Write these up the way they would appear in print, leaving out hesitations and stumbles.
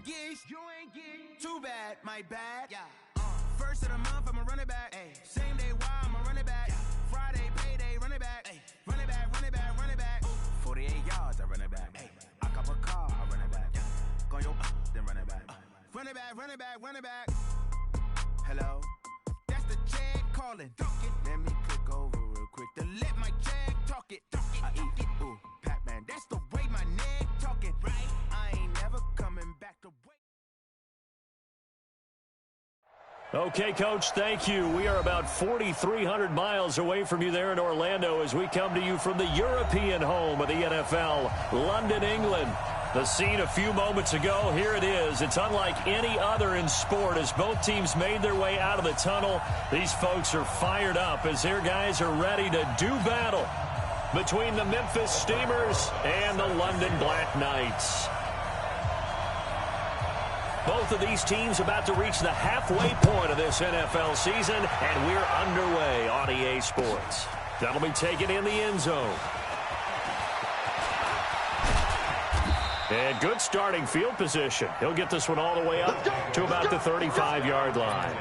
get too bad, my bad. Yeah. First of the month, I'm a running back. Ay. Same day, why I'm a running back. Yeah. Friday, payday, running back. Ay. Running back, running back, running back. 48 yards, I run it back. Ay. I cop a car, I run it back. Yeah. Go yo, then run it back. Run it back, run it back, run it back. Hello, that's the check calling. Let me click over real quick to let my check talk it. I eat it, ooh, Pac-Man. That's the way my neck talking. Right, I ain't never coming back to wait. Okay, Coach, thank you. We are about 4,300 miles away from you there in Orlando as we come to you from the European home of the NFL, London, England. The scene a few moments ago, here it is. It's unlike any other in sport as both teams made their way out of the tunnel. These folks are fired up as their guys are ready to do battle between the Memphis Steamers and the London Black Knights. Both of these teams about to reach the halfway point of this NFL season, and we're underway on EA Sports. That'll be taken in the end zone. And good starting field position. He'll get this one all the way up to about the 35-yard line.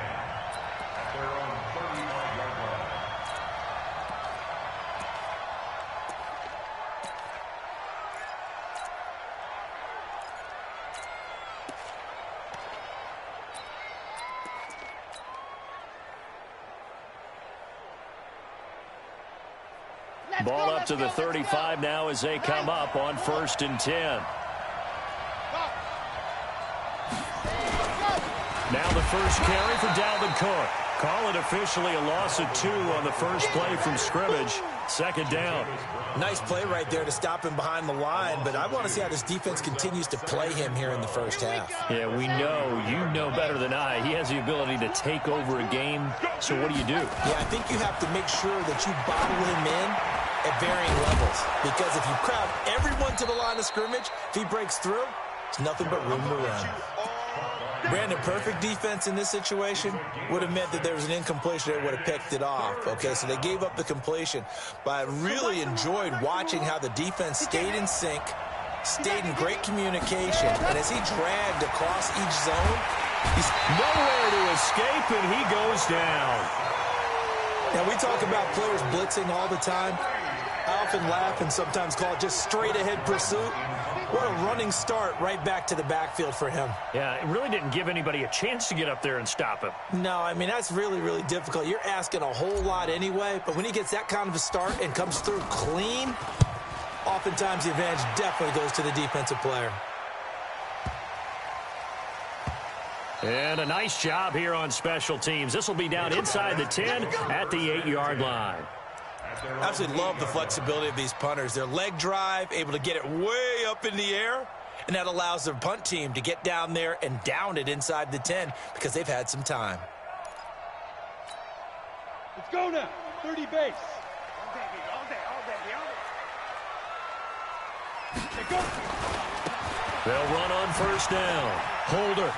Ball up to the 35 now as they come up on 1st and 10. Now the first carry for Dalvin Cook. Call it officially a loss of 2 on the first play from scrimmage. 2nd down. Nice play right there to stop him behind the line, but I want to see how this defense continues to play him here in the first half. Yeah, we know. You know better than I. He has the ability to take over a game, so what do you do? Yeah, I think you have to make sure that you bottle him in at varying levels, because if you crowd everyone to the line of scrimmage, if he breaks through, it's nothing but room to run. Brandon, perfect defense in this situation would have meant that there was an incompletion that would have picked it off. Okay, so they gave up the completion, but I really enjoyed watching how the defense stayed in sync, stayed in great communication, and as he dragged across each zone, he's nowhere to escape, and he goes down. Now, we talk about players blitzing all the time. I often laugh and sometimes call it just straight-ahead pursuit. What a running start right back to the backfield for him. Yeah, it really didn't give anybody a chance to get up there and stop him. No, I mean, that's really, really difficult. You're asking a whole lot anyway, but when he gets that kind of a start and comes through clean, oftentimes the advantage definitely goes to the defensive player. And a nice job here on special teams. This will be down inside the 10 at the 8-yard line. I absolutely love the flexibility of these punters. Their leg drive, able to get it way up in the air, and that allows their punt team to get down there and down it inside the 10 because they've had some time. Let's go now. 30 base. They'll run on 1st down. Holder.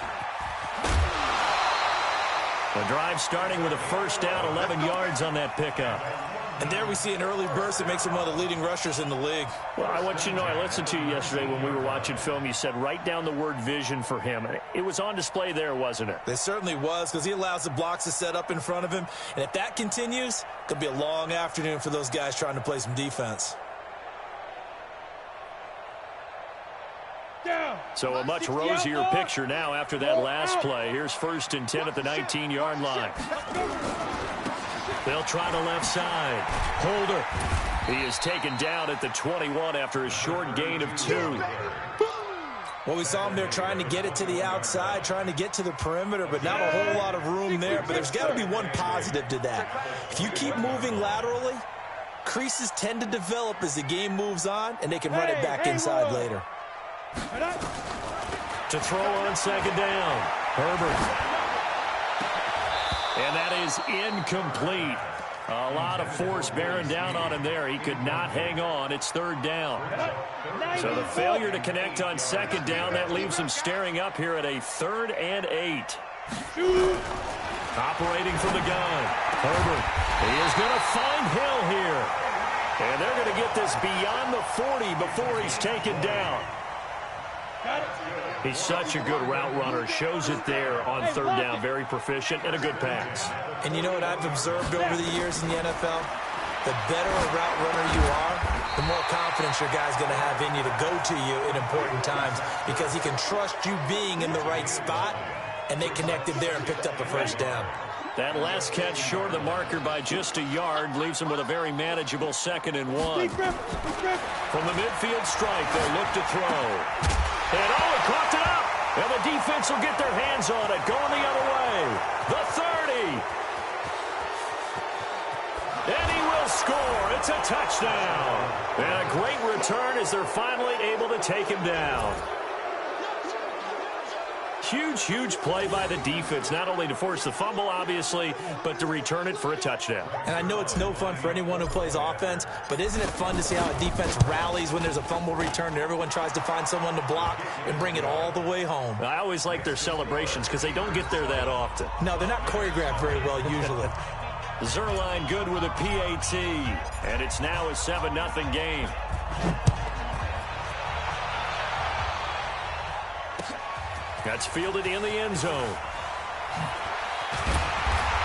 The drive starting with a 1st down, 11 yards on that pickup. And there we see an early burst that makes him one of the leading rushers in the league. Well, I want you to know, I listened to you yesterday when we were watching film. You said write down the word vision for him. It was on display there, wasn't it? It certainly was, because he allows the blocks to set up in front of him. And if that continues, it could be a long afternoon for those guys trying to play some defense. So a much rosier picture now after that last play. Here's 1st and 10 at the 19-yard line. They'll try the left side. Holder. He is taken down at the 21 after a short gain of 2. Well, we saw him there trying to get it to the outside, trying to get to the perimeter, but not a whole lot of room there. But there's got to be one positive to that. If you keep moving laterally, creases tend to develop as the game moves on, and they can run it back inside later. To throw on 2nd down. Herbert. And that is incomplete. A lot of force bearing down on him there. He could not hang on. It's 3rd down. So the failure to connect on 2nd down, that leaves him staring up here at a 3rd and 8. Operating from the gun. Herbert. He is going to find Hill here. And they're going to get this beyond the 40 before he's taken down. He's such a good route runner. Shows it there on third down. Very proficient and a good pass. And you know what I've observed over the years in the NFL? The better a route runner you are, the more confidence your guy's going to have in you to go to you in important times because he can trust you being in the right spot, and they connected there and picked up a first down. That last catch short of the marker by just a yard leaves him with a very manageable 2nd and 1. From the midfield stripe, they'll look to throw. And Owen coughed it up. And the defense will get their hands on it. Going the other way. The 30. And he will score. It's a touchdown. And a great return as they're finally able to take him down. Huge, huge play by the defense, not only to force the fumble, obviously, but to return it for a touchdown. And I know it's no fun for anyone who plays offense, but isn't it fun to see how a defense rallies when there's a fumble return and everyone tries to find someone to block and bring it all the way home? I always like their celebrations because they don't get there that often. No, they're not choreographed very well usually. Zerline good with a PAT, and it's now a 7-0 game. That's fielded in the end zone.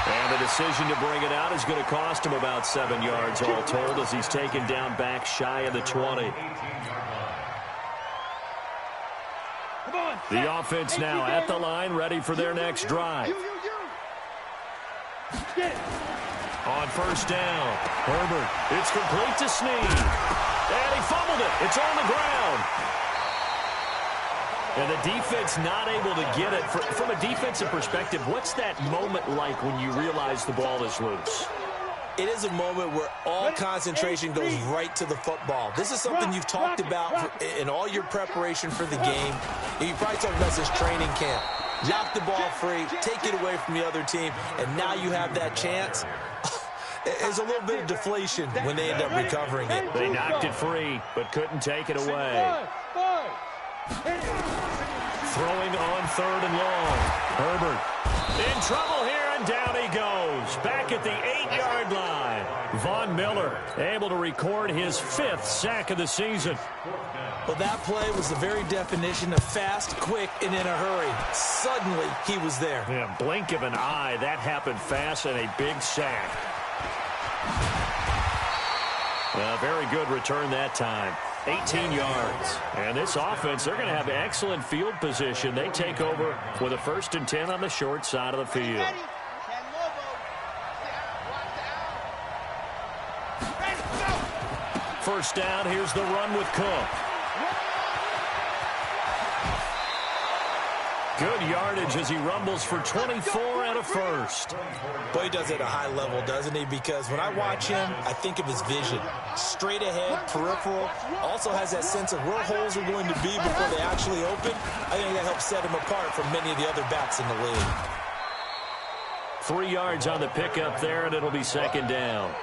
And the decision to bring it out is going to cost him about 7 yards all told as he's taken down back shy of the 20. The offense now at the line, ready for their next drive. On first down, Herbert. It's complete to Snead. And he fumbled it. It's on the ground. And the defense not able to get it. From a defensive perspective, what's that moment like when you realize the ball is loose? It is a moment where all concentration goes right to the football. This is something you've talked about in all your preparation for the game. You probably talked about this training camp. Knock the ball free, take it away from the other team, and now you have that chance. There's a little bit of deflation when they end up recovering it. They knocked it free, but couldn't take it away. Throwing on 3rd and long. Herbert in trouble here, and down he goes. Back at the 8-yard line. Von Miller able to record his 5th sack of the season. Well, that play was the very definition of fast, quick, and in a hurry. Suddenly, he was there. Yeah, blink of an eye. That happened fast and a big sack. A very good return that time. 18 yards. And this offense, they're going to have excellent field position. They take over with a 1st and 10 on the short side of the field. First down, here's the run with Cook. Good yardage as he rumbles for 24 and a first. Boy, he does it at a high level, doesn't he? Because when I watch him, I think of his vision. Straight ahead, peripheral. Also has that sense of where holes are going to be before they actually open. I think that helps set him apart from many of the other backs in the league. 3 yards on the pickup there, and it'll be 2nd down.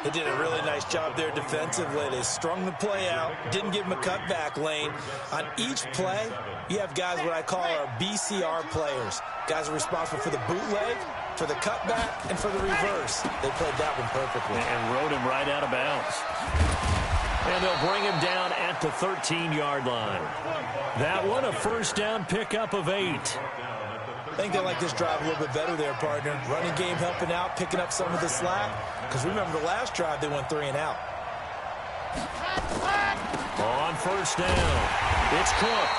They did a really nice job there defensively. They strung the play out, didn't give him a cutback lane. On each play, you have guys what I call our BCR players. Guys are responsible for the bootleg, for the cutback, and for the reverse. They played that one perfectly. And rode him right out of bounds. And they'll bring him down at the 13-yard line. That one, a first down pickup of 8. I think they like this drive a little bit better there, partner. Running game helping out, picking up some of the slack. Because remember the last drive, they went 3 and out. On first down, it's Cook.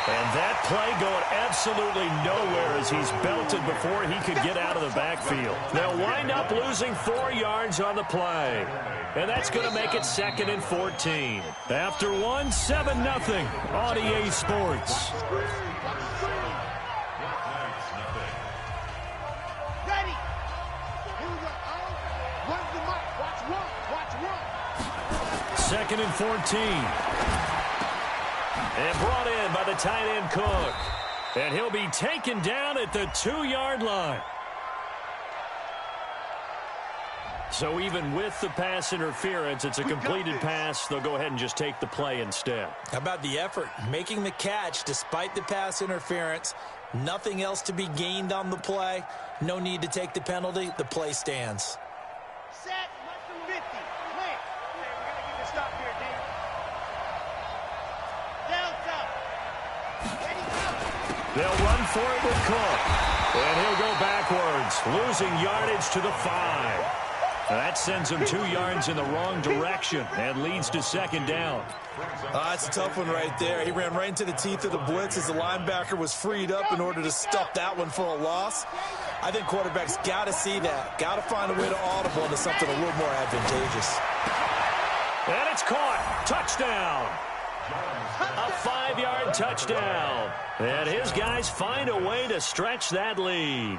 And that play going absolutely nowhere as he's belted before he could get out of the backfield. They'll wind up losing 4 yards on the play. And that's going to make it 2nd and 14. After one, 7-0 on EA Sports. Second and 14. And brought in by the tight end Cook. And he'll be taken down at the 2-yard line. So even with the pass interference, it's a completed pass. They'll go ahead and just take the play instead. How about the effort? Making the catch despite the pass interference. Nothing else to be gained on the play. No need to take the penalty. The play stands. Set 50. We're going to get a stop here, Dave. Delta. They'll run for it with Cook. And he'll go backwards, losing yardage to the 5. That sends him 2 yards in the wrong direction and leads to second down. That's a tough one right there. He ran right into the teeth of the blitz as the linebacker was freed up in order to stuff that one for a loss. I think quarterbacks got to see that. Got to find a way to audible into something a little more advantageous. And it's caught. Touchdown. A 5-yard touchdown. And his guys find a way to stretch that lead.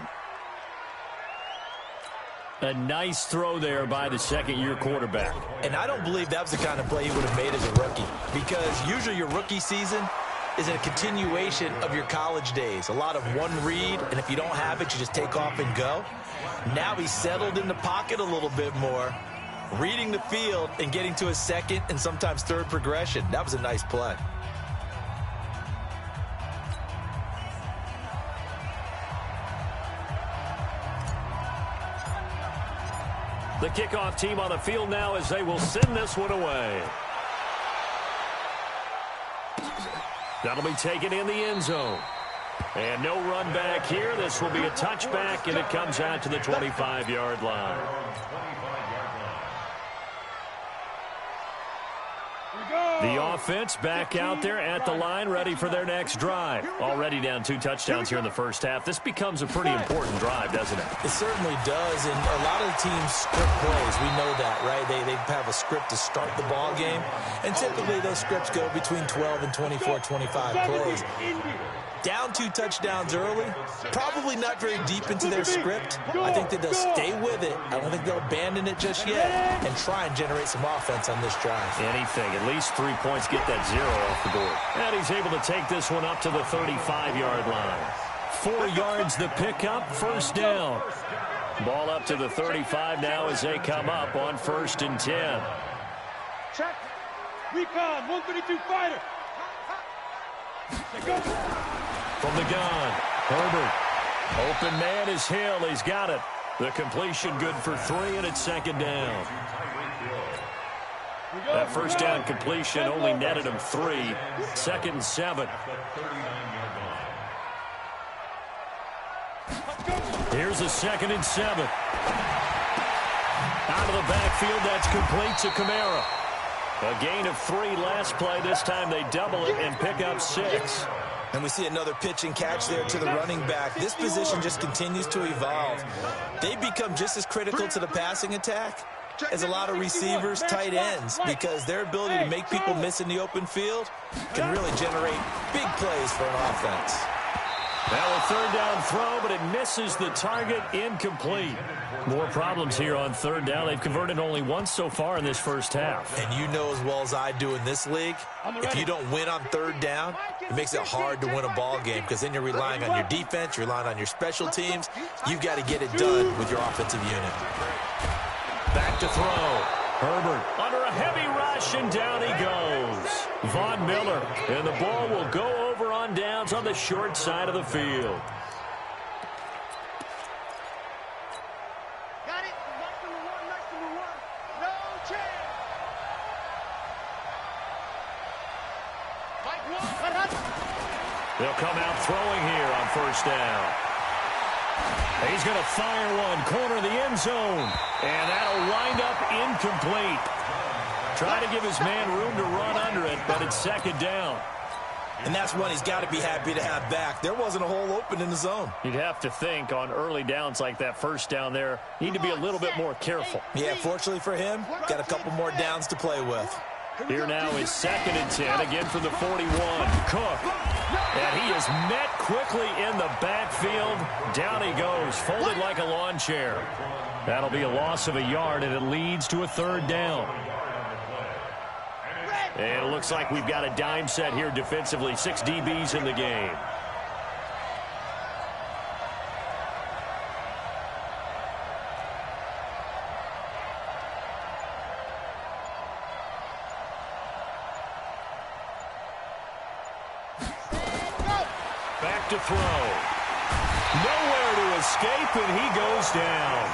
A nice throw there by the second-year quarterback. And I don't believe that was the kind of play he would have made as a rookie, because usually your rookie season is a continuation of your college days. A lot of one read, and if you don't have it, you just take off and go. Now he's settled in the pocket a little bit more, reading the field and getting to a second and sometimes third progression. That was a nice play. The kickoff team on the field now as they will send this one away. That'll be taken in the end zone. And no run back here. This will be a touchback, and it comes out to the 25-yard line. The offense back out there at the line, ready for their next drive. Already down 2 touchdowns here in the first half. This becomes a pretty important drive, doesn't it? It certainly does, and a lot of the teams script plays. We know that, right? They have a script to start the ball game, and typically those scripts go between 12 and 24, 25 plays. Down 2 touchdowns early, probably not very deep into their script. I think that they'll stay with it. I don't think they'll abandon it just yet and try and generate some offense on this drive. Anything, at least 3 points, get that 0 off the board. And he's able to take this one up to the 35-yard line. 4 yards the pickup, first down. Ball up to the 35 now as they come up on 1st and 10. Check. Recon, 132 fighter. From the gun, Herbert. Open man is Hill. He's got it. The completion good for 3, and it's second down. That first down completion only netted him 3. 2nd and 7. Here's a 2nd and 7. Out of the backfield, that's complete to Kamara. A gain of 3 last play. This time they double it and pick up 6. And we see another pitch and catch there to the running back. This position just continues to evolve. They become just as critical to the passing attack as a lot of receivers, tight ends, because their ability to make people miss in the open field can really generate big plays for an offense. Now a 3rd down throw, but it misses the target, incomplete. More problems here on 3rd down. They've converted only once so far in this first half. And you know as well as I do in this league, if you don't win on 3rd down, it makes it hard to win a ball game, because then you're relying on your defense, you're relying on your special teams. You've got to get it done with your offensive unit. Back to throw. Herbert under a heavy rush, and down he goes. Von Miller, and the ball will go over on downs on the short side of the field. Got it. Nice number one. No chance. Mike Wolf. They'll come out throwing here on 1st down. He's going to fire one, corner of the end zone, and that'll wind up incomplete. Trying to give his man room to run under it, but it's 2nd down. And that's one he's got to be happy to have back. There wasn't a hole open in the zone. You'd have to think on early downs like that 1st down there, need to be a little bit more careful. Yeah, fortunately for him, got a couple more downs to play with. Here now is 2nd and 10, again from the 41. Cook. And he is met quickly in the backfield. Down he goes, folded like a lawn chair. That'll be a loss of a yard, and it leads to a 3rd down. And it looks like we've got a dime set here defensively. 6 DBs in the game. Back to throw. Nowhere to escape, and he goes down.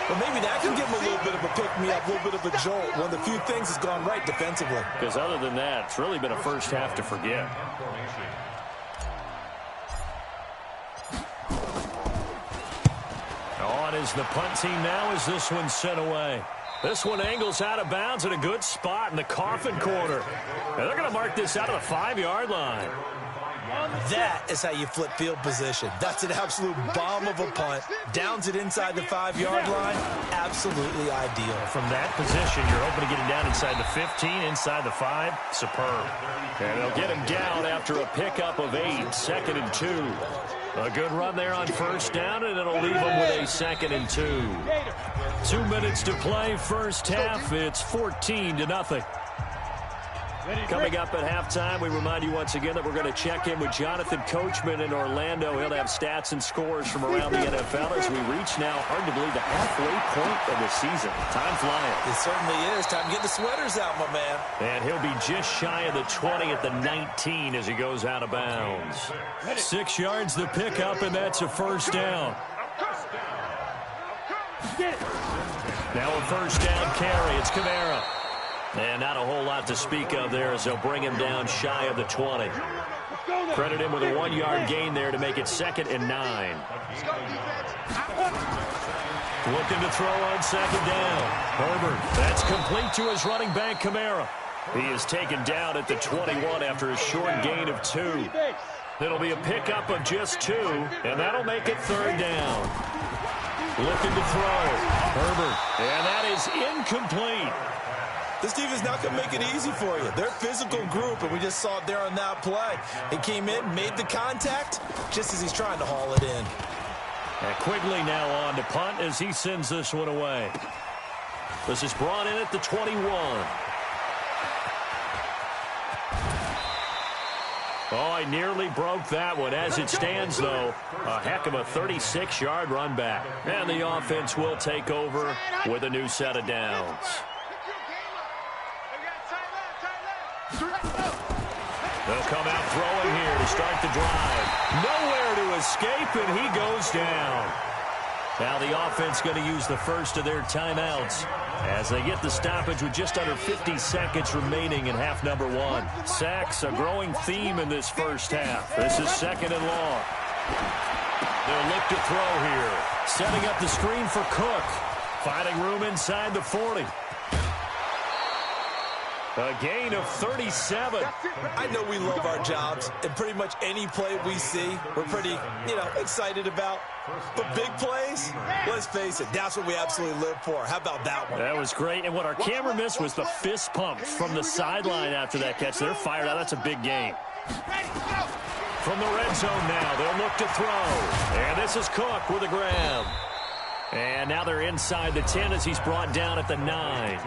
But maybe that can give him a little bit of a pick-me-up, a little bit of a jolt. One of the few things has gone right defensively. Because other than that, it's really been a first half to forget. is the punt team now as this one's sent away. This one angles out of bounds at a good spot in the coffin corner. And they're going to mark this out of the 5-yard line. That is how you flip field position. That's an absolute bomb of a punt. Downs it inside the 5-yard line. Absolutely ideal. From that position, you're hoping to get him down inside the 15, inside the 5. Superb. And they'll get him down after a pickup of 8, 2nd and 2. A good run there on first down, and it'll leave them with a 2nd and 2. 2 minutes to play, first half. It's 14-0. Coming up at halftime, we remind you once again that we're going to check in with Jonathan Coachman in Orlando. He'll have stats and scores from around the NFL as we reach now, hard to believe, the halfway point of the season. Time flying. It certainly is. Time to get the sweaters out, my man. And he'll be just shy of the 20 at the 19 as he goes out of bounds. 6 yards the pickup, and that's a first down. Now a first down carry. It's Kamara. And not a whole lot to speak of there as they'll bring him down shy of the 20. Credit him with a 1-yard gain there to make it 2nd and 9. Looking to throw on 2nd down. Herbert, that's complete to his running back, Kamara. He is taken down at the 21 after a short gain of 2. It'll be a pickup of just 2, and that'll make it 3rd down. Looking to throw. Herbert, and that is incomplete. This team is not going to make it easy for you. They're a physical group, and we just saw it there on that play. He came in, made the contact, just as he's trying to haul it in. And Quigley now on to punt as he sends this one away. This is brought in at the 21. Oh, I nearly broke that one. As it stands, though, a heck of a 36-yard run back. And the offense will take over with a new set of downs. They'll come out throwing here to start the drive. Nowhere to escape, and he goes down. Now the offense going to use the first of their timeouts as they get the stoppage with just under 50 seconds remaining in half number 1. Sacks, a growing theme in this first half. This is 2nd and long. They'll look to throw here. Setting up the screen for Cook. Finding room inside the 40. A gain of 37. I know we love our jobs, and pretty much any play we see, we're pretty, excited about. But big plays, let's face it, that's what we absolutely live for. How about that one? That was great, and what our camera missed was the fist pump from the sideline after that catch. They're fired out. That's a big gain. From the red zone now, they'll look to throw. And this is Cook with a grab. And now they're inside the 10 as he's brought down at the 9.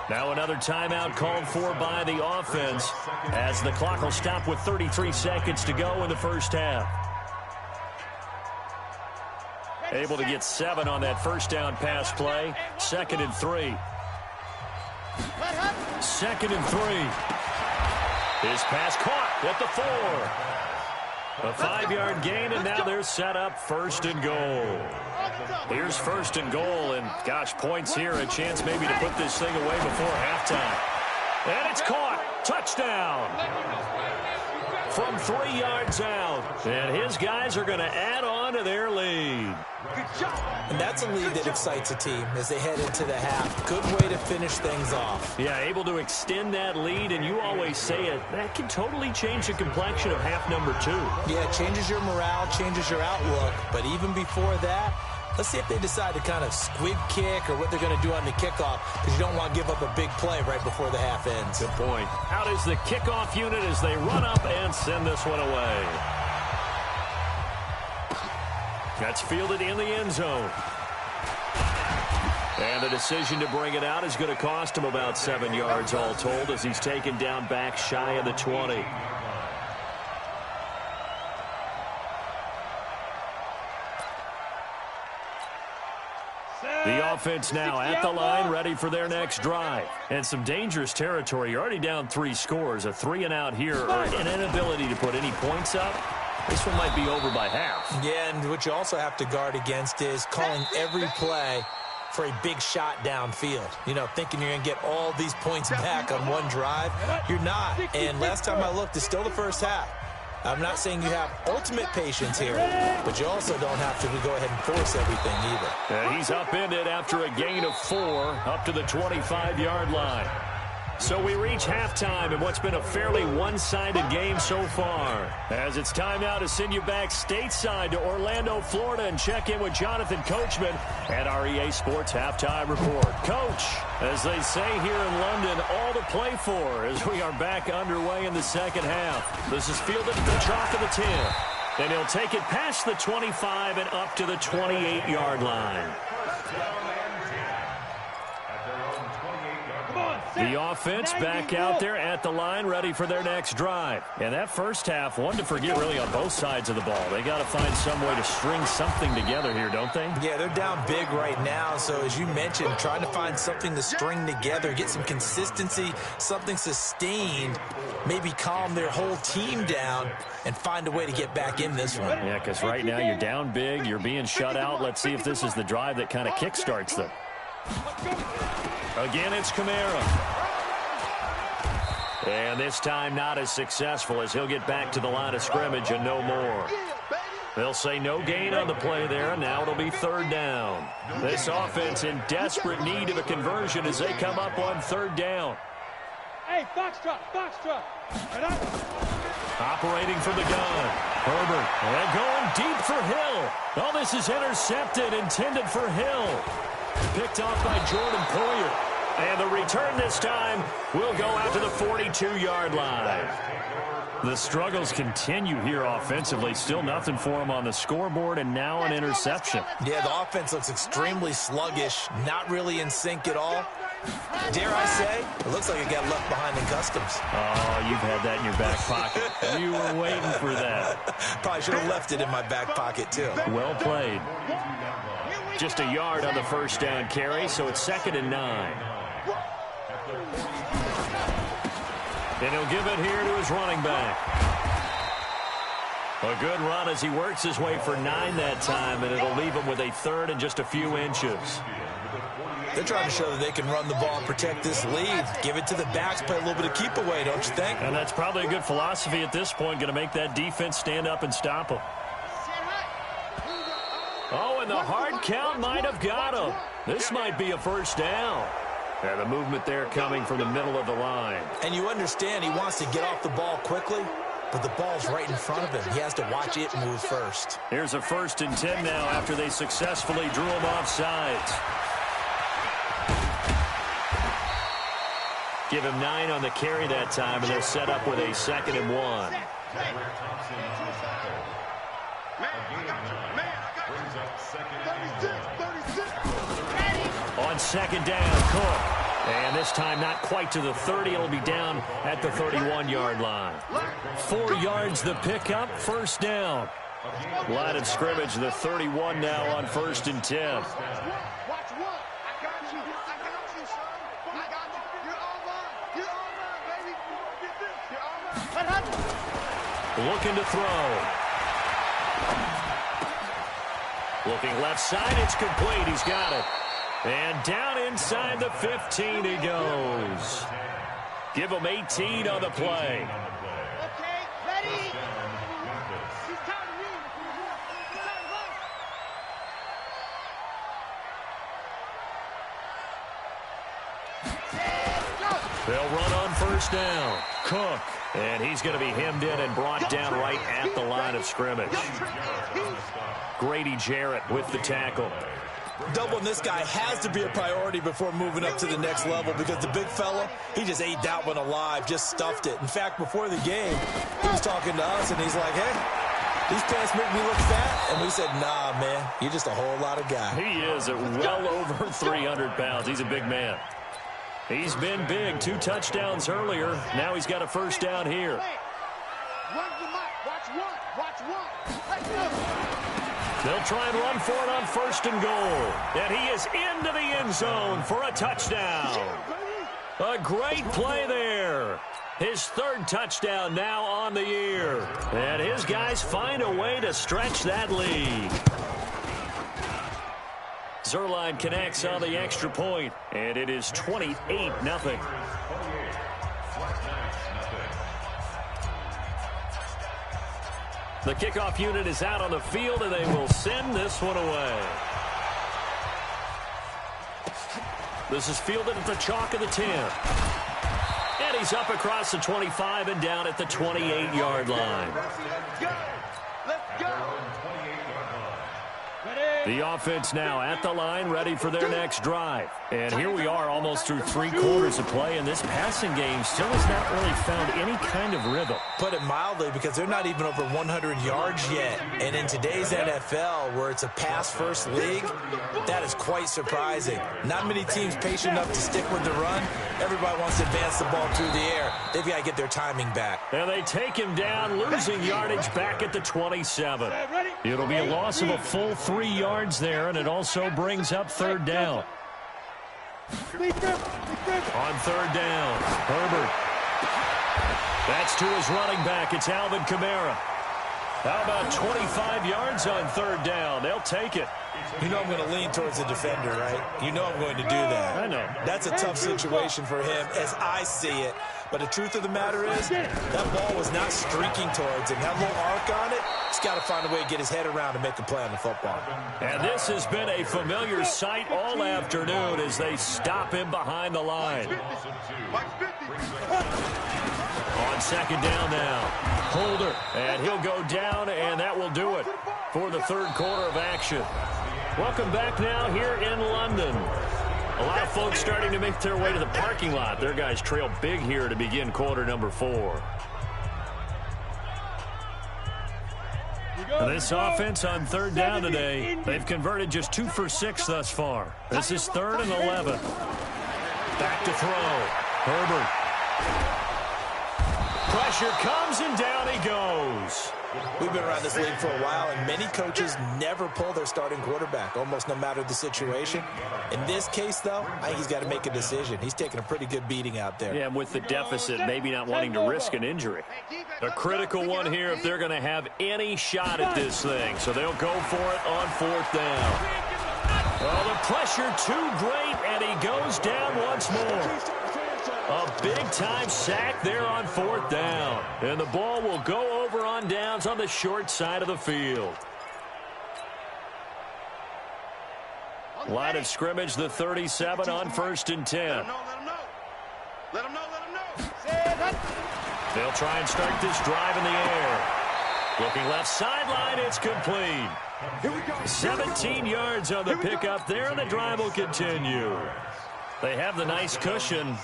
Now another timeout called for by the offense as the clock will stop with 33 seconds to go in the first half. Able to get 7 on that first down pass play. 2nd and 3. 2nd and 3. His pass caught at the 4. A 5-yard gain, and now they're set up 1st and goal. Here's 1st and goal, and gosh, points here, a chance maybe to put this thing away before halftime. And it's caught. Touchdown. From 3 yards out. And his guys are going to add on to their lead. And that's a lead that excites a team as they head into the half. Good way to finish things off. Yeah, able to extend that lead, and you always say it, that can totally change the complexion of half number 2. Yeah, it changes your morale, changes your outlook. But even before that, let's see if they decide to kind of squib kick or what they're going to do on the kickoff, because you don't want to give up a big play right before the half ends. Good point. Out is the kickoff unit as they run up and send this one away. That's fielded in the end zone. And the decision to bring it out is going to cost him about 7 yards all told as he's taken down back shy of the 20. The offense now at the line, ready for their next drive. And some dangerous territory. You're already down 3 scores. A 3-and-out here, or an inability to put any points up. This one might be over by half. Yeah, and what you also have to guard against is calling every play for a big shot downfield. Thinking you're going to get all these points back on one drive. You're not. And last time I looked, it's still the first half. I'm not saying you have ultimate patience here, but you also don't have to go ahead and force everything either. And he's upended after a gain of 4 up to the 25-yard line. So we reach halftime in what's been a fairly one-sided game so far. As it's time now to send you back stateside to Orlando, Florida, and check in with Jonathan Coachman at our EA Sports Halftime Report. Coach, as they say here in London, all to play for as we are back underway in the second half. This is fielded at the chalk of the 10. And he'll take it past the 25 and up to the 28-yard line. The offense back out there at the line, ready for their next drive. And that first half, one to forget really on both sides of the ball. They got to find some way to string something together here, don't they? Yeah, they're down big right now. So as you mentioned, trying to find something to string together, get some consistency, something sustained, maybe calm their whole team down and find a way to get back in this one. Yeah, because right now you're down big, you're being shut out. Let's see if this is the drive that kind of kickstarts them. Again, it's Kamara. And this time not as successful as he'll get back to the line of scrimmage and no more. They'll say no gain on the play there, and now it'll be third down. This offense in desperate need of a conversion as they come up on third down. Hey, Foxtrot, Foxtrot. Operating from the gun. Herbert, and going deep for Hill. Oh, this is intercepted, intended for Hill. Picked off by Jordan Poyer. And the return this time will go out to the 42-yard line. The struggles continue here offensively. Still nothing for them on the scoreboard, and now an interception. Yeah, the offense looks extremely sluggish, not really in sync at all. Dare I say, it looks like it got left behind in customs. Oh, you've had that in your back pocket. You were waiting for that. Probably should have left it in my back pocket, too. Well played. Just a yard on the first down carry, so it's 2nd and 9. And he'll give it here to his running back. A good run as he works his way for 9 that time, and it'll leave him with a 3rd and just a few inches. They're trying to show that they can run the ball and protect this lead. Give it to the backs, play a little bit of keep away, don't you think? And that's probably a good philosophy at this point, going to make that defense stand up and stop him. Oh, and the hard count might have got him. This might be a first down. And the movement there coming from the middle of the line. And you understand he wants to get off the ball quickly, but the ball's right in front of him. He has to watch it move first. Here's a 1st and 10 now after they successfully drew him off sides. Give him 9 on the carry that time, and they're set up with a 2nd and 1. On 2nd down, Cook. And this time not quite to the 30. It'll be down at the 31-yard line. 4 yards the pickup, first down. Line of scrimmage, the 31 now on 1st and 10. Looking to throw. Looking left side, it's complete. He's got it. And down inside the 15 he goes. Give him 18 on the play. Okay, ready? He's tired of me. They'll run on first down. Cook. And he's going to be hemmed in and brought down right at the line of scrimmage. Grady Jarrett with the tackle. Doubling this guy has to be a priority before moving up to the next level because the big fella, he just ate that one alive, just stuffed it. In fact, before the game, he was talking to us, and he's like, hey, these pants make me look fat. And we said, nah, man, you're just a whole lot of guy. He is at well over 300 pounds. He's a big man. He's been big. 2 touchdowns earlier. Now he's got a first down here. They'll try and run for it on 1st and goal. And he is into the end zone for a touchdown. A great play there. His 3rd touchdown now on the year. And his guys find a way to stretch that lead. Zerline connects on the extra point, and it is 28-0. The kickoff unit is out on the field, and they will send this one away. This is fielded at the chalk of the 10. And he's up across the 25 and down at the 28-yard line. Let's go. The offense now at the line, ready for their next drive. And here we are almost through 3 quarters of play, and this passing game still has not really found any kind of rhythm. Put it mildly, because they're not even over 100 yards yet. And in today's NFL, where it's a pass-first league, that is quite surprising. Not many teams patient enough to stick with the run. Everybody wants to advance the ball through the air. They've got to get their timing back. And they take him down, losing yardage back at the 27. It'll be a loss of a full 3 yards there, and it also brings up 3rd down. On 3rd down, Herbert. That's to his running back. It's Alvin Kamara. How about 25 yards on 3rd down? They'll take it. You know I'm going to lean towards the defender, right? You know I'm going to do that. I know. That's a tough situation for him as I see it. But the truth of the matter is, that ball was not streaking towards him. That little arc on it, he's got to find a way to get his head around and make a play on the football. And this has been a familiar sight all afternoon as they stop him behind the line. On 2nd down now, Holder, and he'll go down, and that will do it for the 3rd quarter of action. Welcome back now here in London. A lot of folks starting to make their way to the parking lot. Their guys trail big here to begin quarter number 4. This offense on 3rd down today, they've converted just 2 for 6 thus far. This is 3rd and 11. Back to throw. Herbert. Pressure comes, and down he goes. We've been around this league for a while, and many coaches never pull their starting quarterback, almost no matter the situation. In this case, though, I think he's got to make a decision. He's taking a pretty good beating out there. Yeah, and with the deficit, maybe not wanting to risk an injury. A critical one here if they're going to have any shot at this thing. So they'll go for it on 4th down. Well, the pressure too great, and he goes down once more. A big-time sack there on 4th down. And the ball will go over on downs on the short side of the field. Line of scrimmage, the 37 on 1st and 10. Let him know. They'll try and start this drive in the air. Looking left sideline, it's complete. 17 yards on the pickup there, and the drive will continue. They have the nice cushion.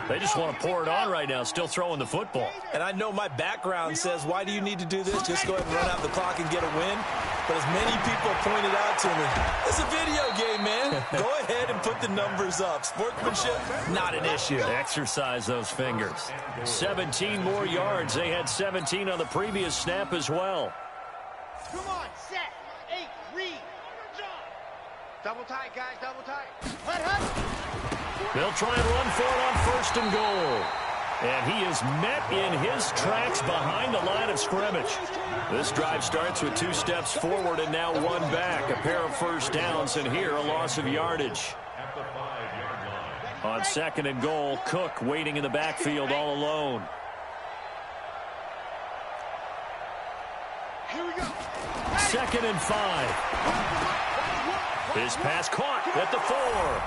They just want to pour it on right now, still throwing the football. And I know my background says, why do you need to do this? Just go ahead and run out the clock and get a win. But as many people pointed out to me, it's a video game, man. Go ahead and put the numbers up. Sportsmanship, not an issue. Exercise those fingers. 17 more yards. They had 17 on the previous snap as well. Come on, set. 8, read. Double tight, guys, double tight. They'll try and run for it on 1st and goal. And he is met in his tracks behind the line of scrimmage. This drive starts with 2 steps forward and now 1 back. A pair of 1st downs, and here a loss of yardage. On 2nd and goal, Cook waiting in the backfield all alone. Here we go. 2nd and 5. His pass caught at the 4.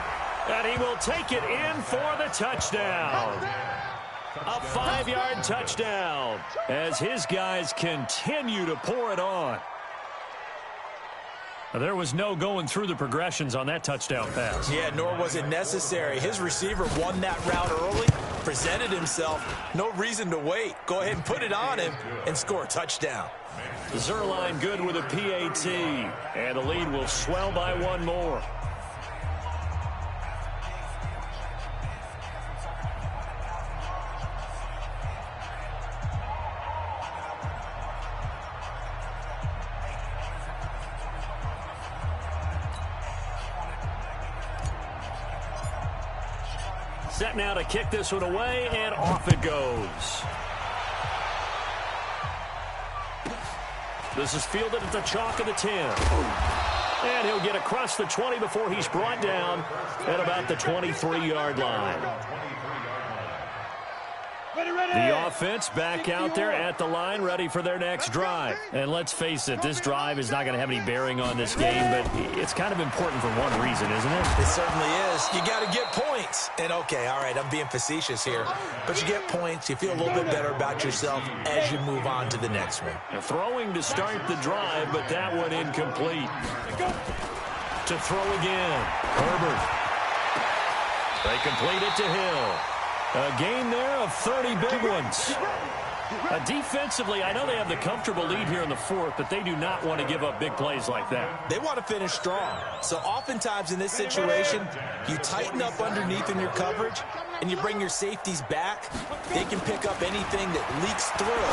And he will take it in for the touchdown. A 5-yard touchdown as his guys continue to pour it on. There was no going through the progressions on that touchdown pass. Yeah, nor was it necessary. His receiver won that route early, presented himself. No reason to wait. Go ahead and put it on him and score a touchdown. Zerline good with a PAT. And the lead will swell by 1 more. Set now to kick this one away, and off it goes. This is fielded at the chalk of the 10. And he'll get across the 20 before he's brought down at about the 23-yard line. The offense back out there at the line, ready for their next drive. And let's face it, this drive is not going to have any bearing on this game, but it's kind of important for one reason, isn't it? It certainly is. You got to get points. And, okay, all right, I'm being facetious here, but you get points. You feel a little bit better about yourself as you move on to the next one. Now, throwing to start the drive, but that one incomplete. To throw again, Herbert. They complete it to Hill. A gain there of 30 big ones. Defensively, I know they have the comfortable lead here in the fourth, but they do not want to give up big plays like that. They want to finish strong. So oftentimes in this situation, you tighten up underneath in your coverage, and you bring your safeties back. They can pick up anything that leaks through.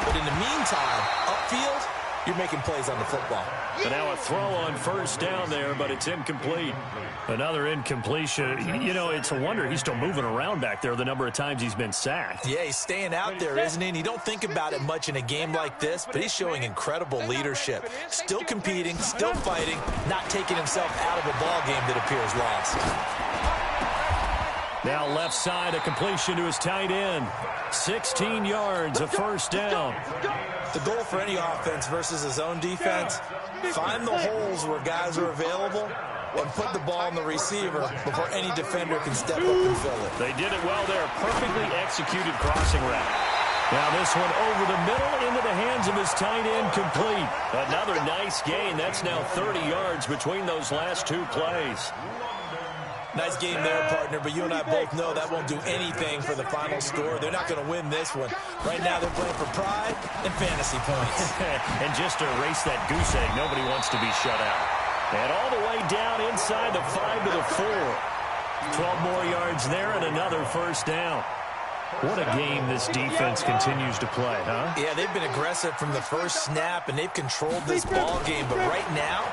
But in the meantime, upfield, you're making plays on the football. And now a throw on first down there, but it's incomplete. Another incompletion. You know, it's a wonder he's still moving around back there the number of times he's been sacked. Yeah, he's staying out there, isn't he? And you don't think about it much in a game like this, but he's showing incredible leadership. Still competing, still fighting, not taking himself out of a ball game that appears lost. Now left side, a completion to his tight end. 16 yards, a first down. The goal for any offense versus his own defense, find the holes where guys are available and put the ball on the receiver before any defender can step up and fill it. They did it well there. Perfectly executed crossing route. Now this one over the middle into the hands of his tight end, complete. Another nice gain. That's now 30 yards between those last two plays. Nice game there, partner, but you and I both know that won't do anything for the final score. They're not going to win this one. Right now they're playing for pride and fantasy points. And just to erase that goose egg, nobody wants to be shut out. And all the way down inside the 5 to the 4. 12 more yards there and another first down. What a game this defense continues to play, huh? Yeah, they've been aggressive from the first snap, and they've controlled this ball game. But right now,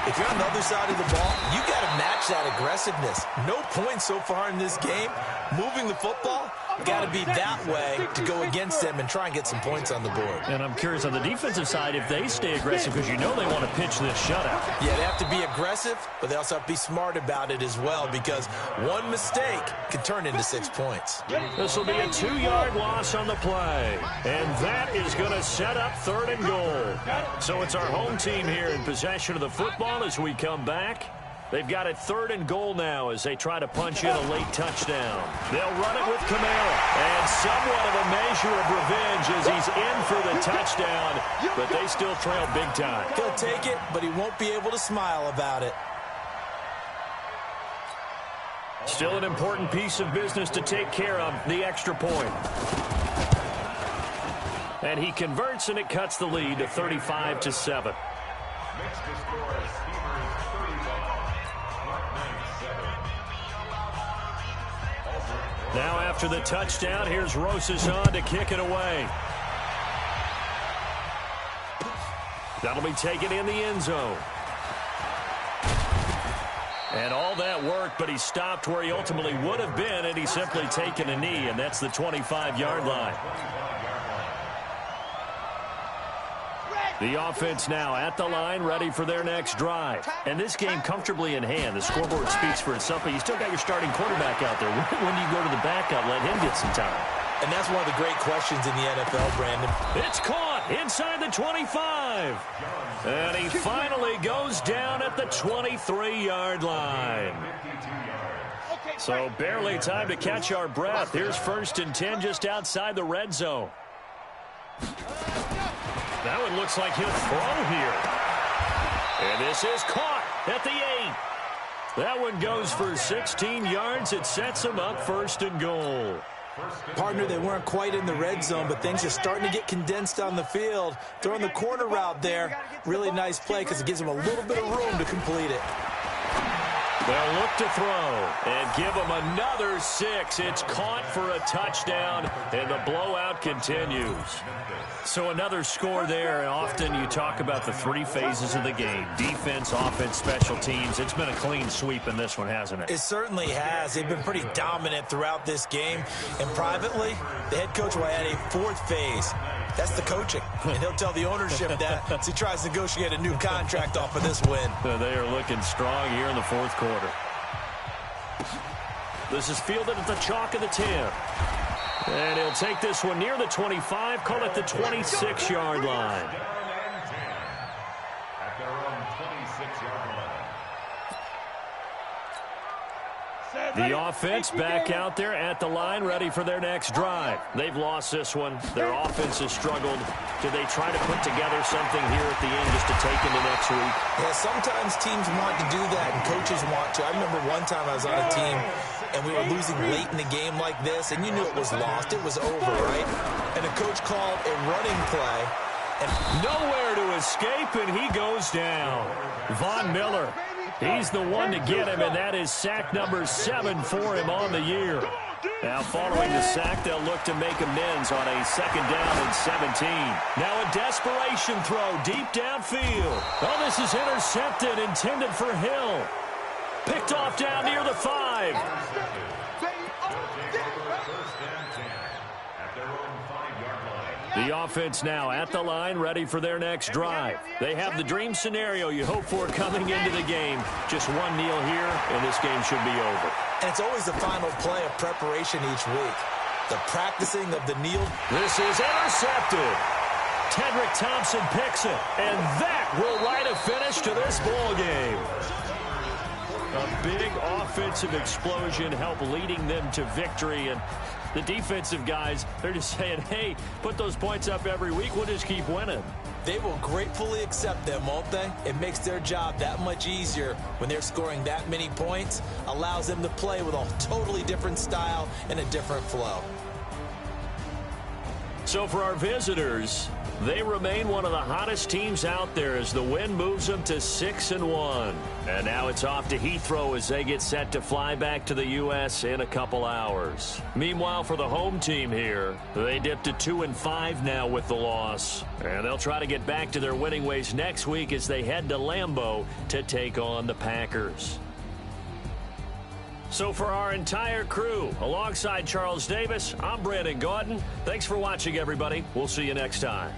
if you're on the other side of the ball, you got to match that aggressiveness. No points so far in this game. Moving the football, got to be that way to go against them and try and get some points on the board. And I'm curious on the defensive side if they stay aggressive, because you know they want to pitch this shutout. Yeah, they have to be aggressive, but they also have to be smart about it as well, because one mistake can turn into 6 points. This will be a 2-yard loss on the play. And that is going to set up 3rd and goal. So it's our home team here in possession of the football as we come back. They've got it 3rd and goal now as they try to punch in a late touchdown. They'll run it with Kamara. And somewhat of a measure of revenge as he's in for the touchdown, but they still trail big time. He'll take it, but he won't be able to smile about it. Still an important piece of business to take care of, the extra point. And he converts, and it cuts the lead to 35-7. Now after the touchdown, here's Rosas on to kick it away. That'll be taken in the end zone. And all that work, but he stopped where he ultimately would have been, and he's simply taken a knee, and that's the 25-yard line. The offense now at the line, ready for their next drive. And this game comfortably in hand. The scoreboard speaks for itself, but you still got your starting quarterback out there. When do you go to the backup, let him get some time? And that's one of the great questions in the NFL, Brandon. It's caught inside the 25. And he finally goes down at the 23-yard line. So barely time to catch our breath. Here's 1st and 10 just outside the red zone. That one looks like he'll throw here. And this is caught at the 8. That one goes for 16 yards. It sets him up 1st and goal. Partner, they weren't quite in the red zone, but things are starting to get condensed on the field. Throwing the corner route there. Really nice play because it gives them a little bit of room to complete it. They'll look to throw and give them another 6. It's caught for a touchdown, and the blowout continues. So another score there, and often you talk about the 3 phases of the game. Defense, offense, special teams. It's been a clean sweep in this one, hasn't it? It certainly has. They've been pretty dominant throughout this game. And privately, the head coach will add a 4th phase. That's the coaching. And he'll tell the ownership that as he tries to negotiate a new contract off of this win. They are looking strong here in the 4th quarter. This is fielded at the chalk of the 10. And he'll take this one near the 25, call it the 26-yard line. At their own 26-yard line. The offense back out there at the line, ready for their next drive. They've lost this one. Their offense has struggled. Do they try to put together something here at the end just to take into next week? Yeah, sometimes teams want to do that, and coaches want to. I remember one time I was on a team, and we were losing late in the game like this, and you knew it was lost. It was over, right? And the coach called a running play. And nowhere to escape, and he goes down. Von Miller. He's the one to get him, and that is sack number 7 for him on the year. Now, following the sack, they'll look to make amends on a 2nd down and 17. Now a desperation throw deep downfield. Oh, this is intercepted, intended for Hill. Picked off down near the 5. The offense now at the line, ready for their next drive. They have the dream scenario you hope for coming into the game. Just one kneel here, and this game should be over. And it's always the final play of preparation each week. The practicing of the kneel. This is intercepted. Tedrick Thompson picks it, and that will write a finish to this ball game. A big offensive explosion helped leading them to victory, and the defensive guys, they're just saying, hey, put those points up every week, we'll just keep winning. They will gratefully accept them, won't they? It makes their job that much easier when they're scoring that many points, allows them to play with a totally different style and a different flow. So for our visitors, they remain one of the hottest teams out there as the win moves them to 6-1. And now it's off to Heathrow as they get set to fly back to the U.S. in a couple hours. Meanwhile, for the home team here, they dipped to 2-5 now with the loss. And they'll try to get back to their winning ways next week as they head to Lambeau to take on the Packers. So for our entire crew, alongside Charles Davis, I'm Brandon Gaudin. Thanks for watching, everybody. We'll see you next time.